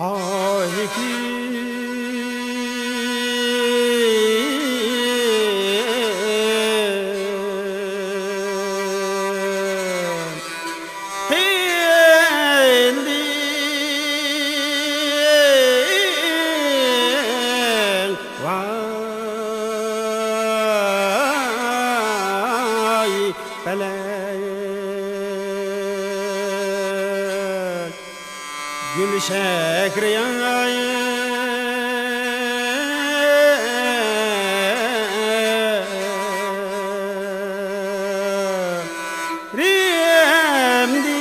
آهی Gül şekriyayı Riyemdi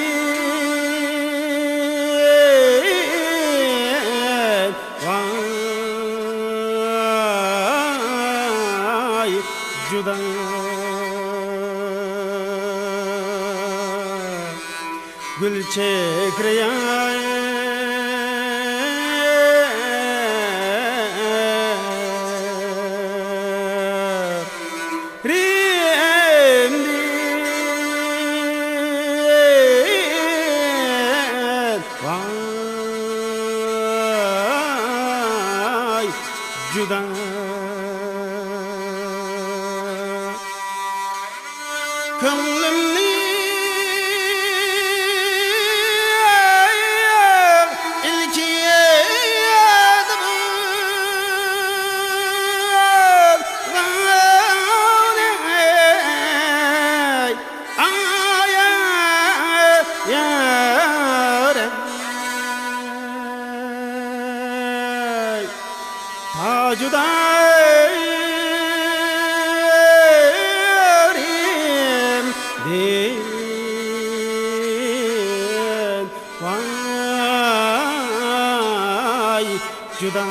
Vay Juda Gül şekriyayı Juda Kılımni ilkiye Tacudarim din Vay Juda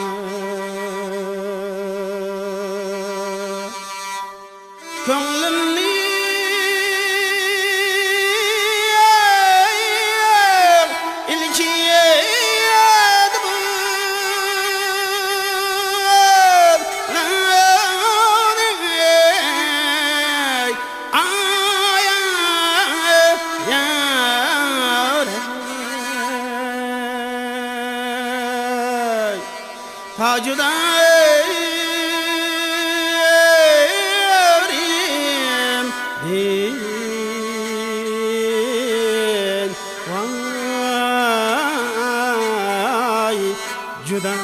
Könlümni ilkiye Tacudarim din Vay Juda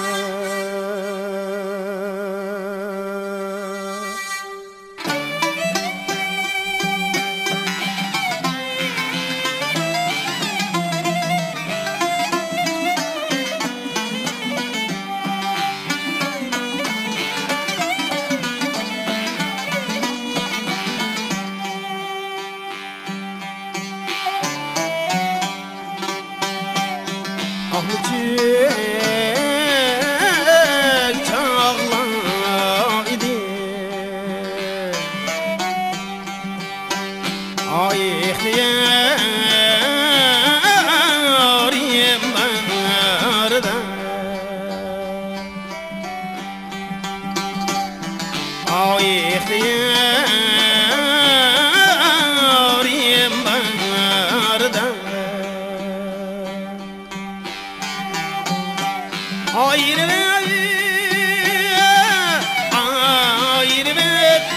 Ahmetçik çağla idi Ay ihtiyarım barda Ay ihtiyarım barda Ayrı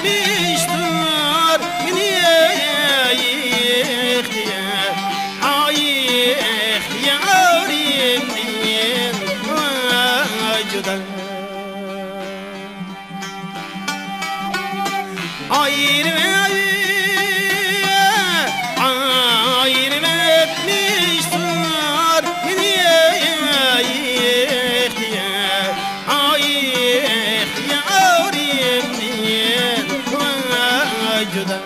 etmiştir beni ihtiyar ihtiyarım din Vay Juda Ayrı etmiştir beni Juda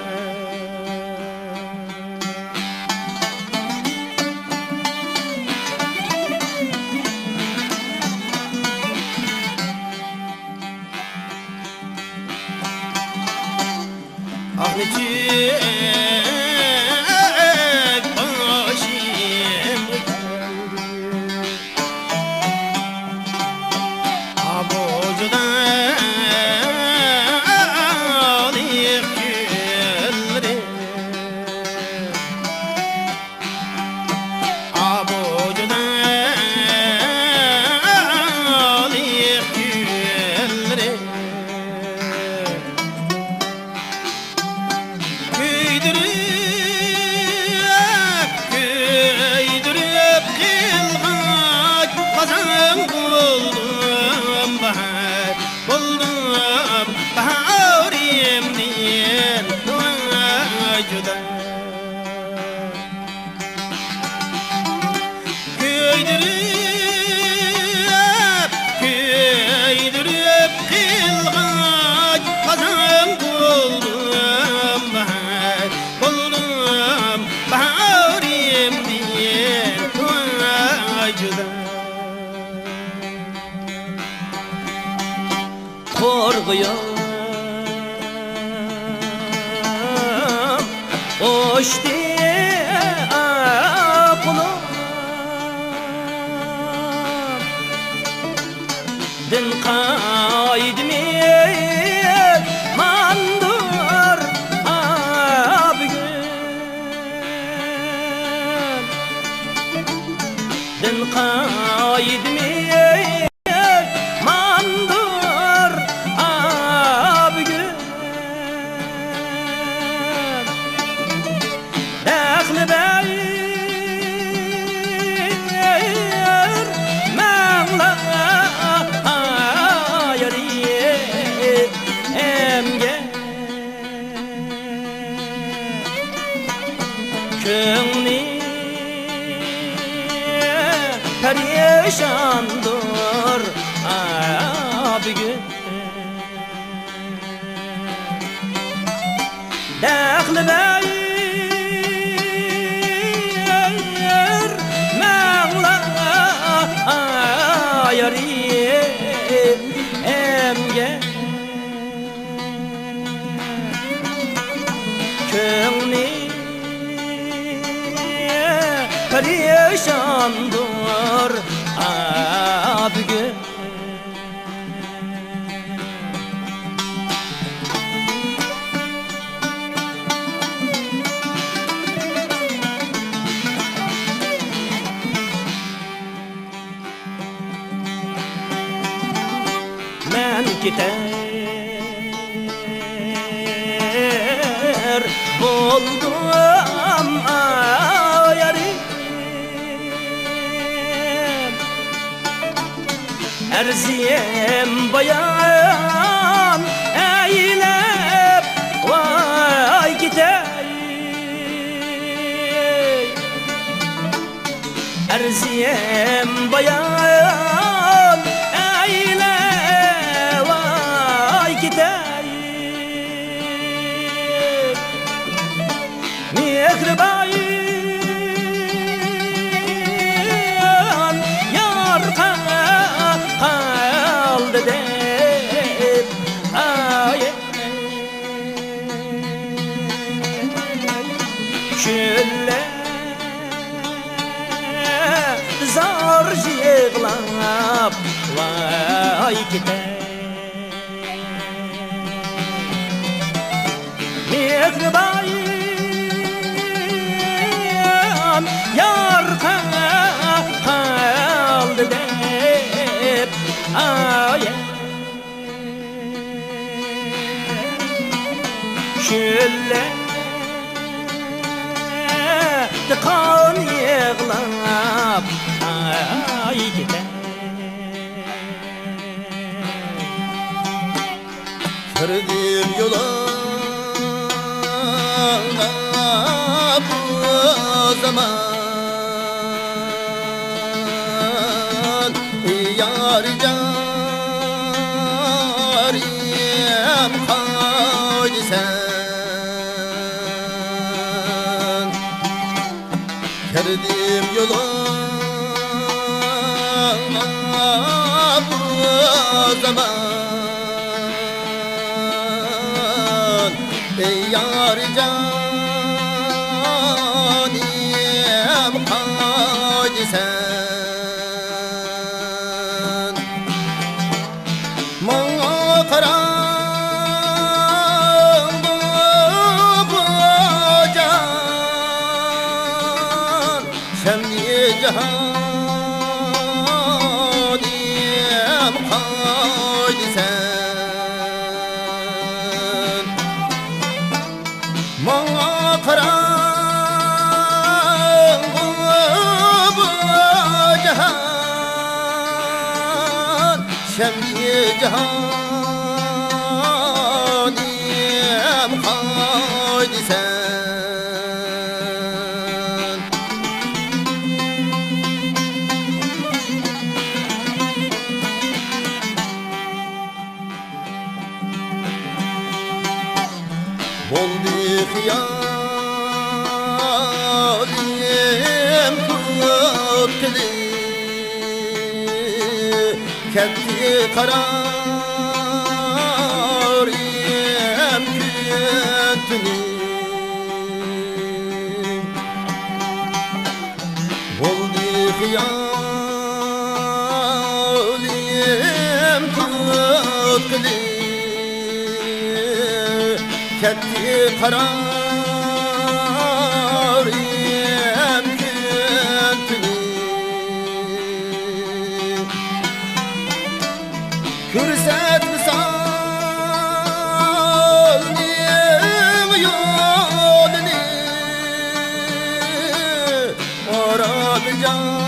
Ahmetçik başım Abu Juda Abu Juda köydürüp kılğaç kazan buldum bahar buldum baharimden juda köydürüp kılğaç kazan buldum bahar buldum baharimden juda Korkuyorum hoş diye kulum din kaydımır mandur abgün din kaydımır mandur abgün daxli bayır mağla emge köngli perişandır abgün daxli bayır mağla emge köngli perişandır abgün men gider buldum yarim erziyem bayan eylep vay gider erziyem bayan eyle vay gider mihribayan yar kaldı dep aye şöyle zar yığlap vay gider mihribayan yar kaldı dep aye şöyle tıkan yığlap ay gider Kırdım yola bu zaman yar carim haydi sen Kırdım yola bu zaman yar canim haydi sen Bana karandı bu can Şemli cahanim haydi sen Bana cihanim haydi sen. Oldu hiyalim tuttu, ketti kararım küntünü. Oldu hiyalim tuttu, ketti kararım küntünü. Kürsat misal diyem yolunu, orab caniyem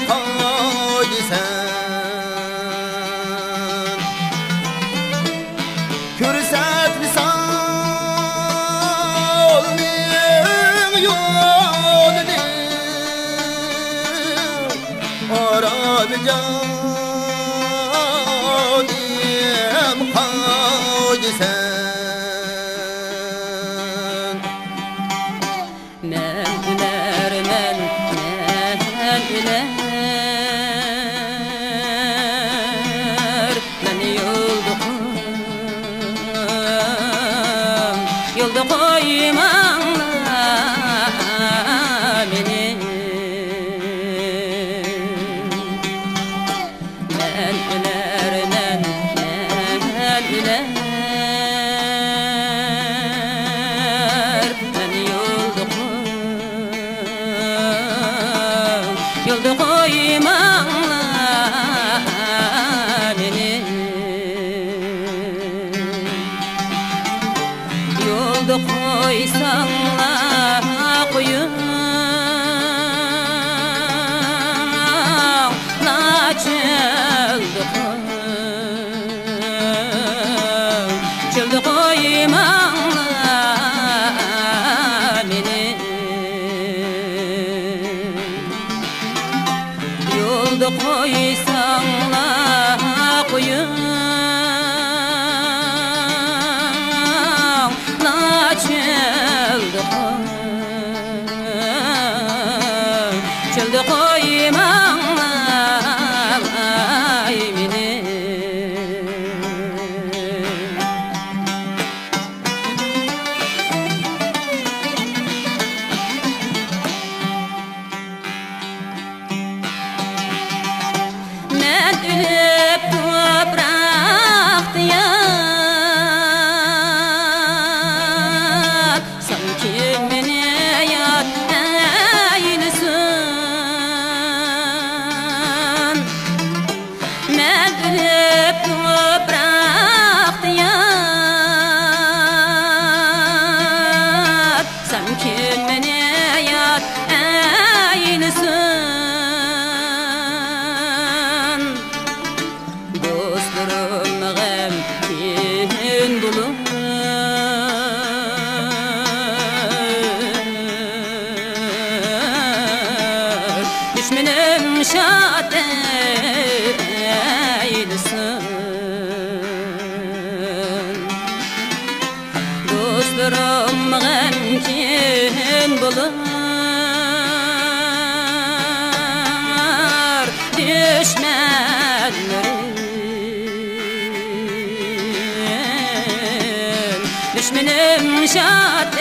haydi sen. Kürsat misal diyem yolunu, orab caniyem haydi sen. Men üler, men üler, men yolda koymamla beni. Men üler, men üler, men yolda koymamla beni. Yolda koysanlar koyun, çölde koymamla beni. Yolda koysanlar koyun, çölde koymamla beni. Men ülüp topraktı yat, sanki beni yat eylesin. Men ülüp topraktı yat, sanki beni yat eylesin. Dostlarım gemkin bulur, düşmenim şad eylesin. Dostlarım gemkin bulur, düşmenim şad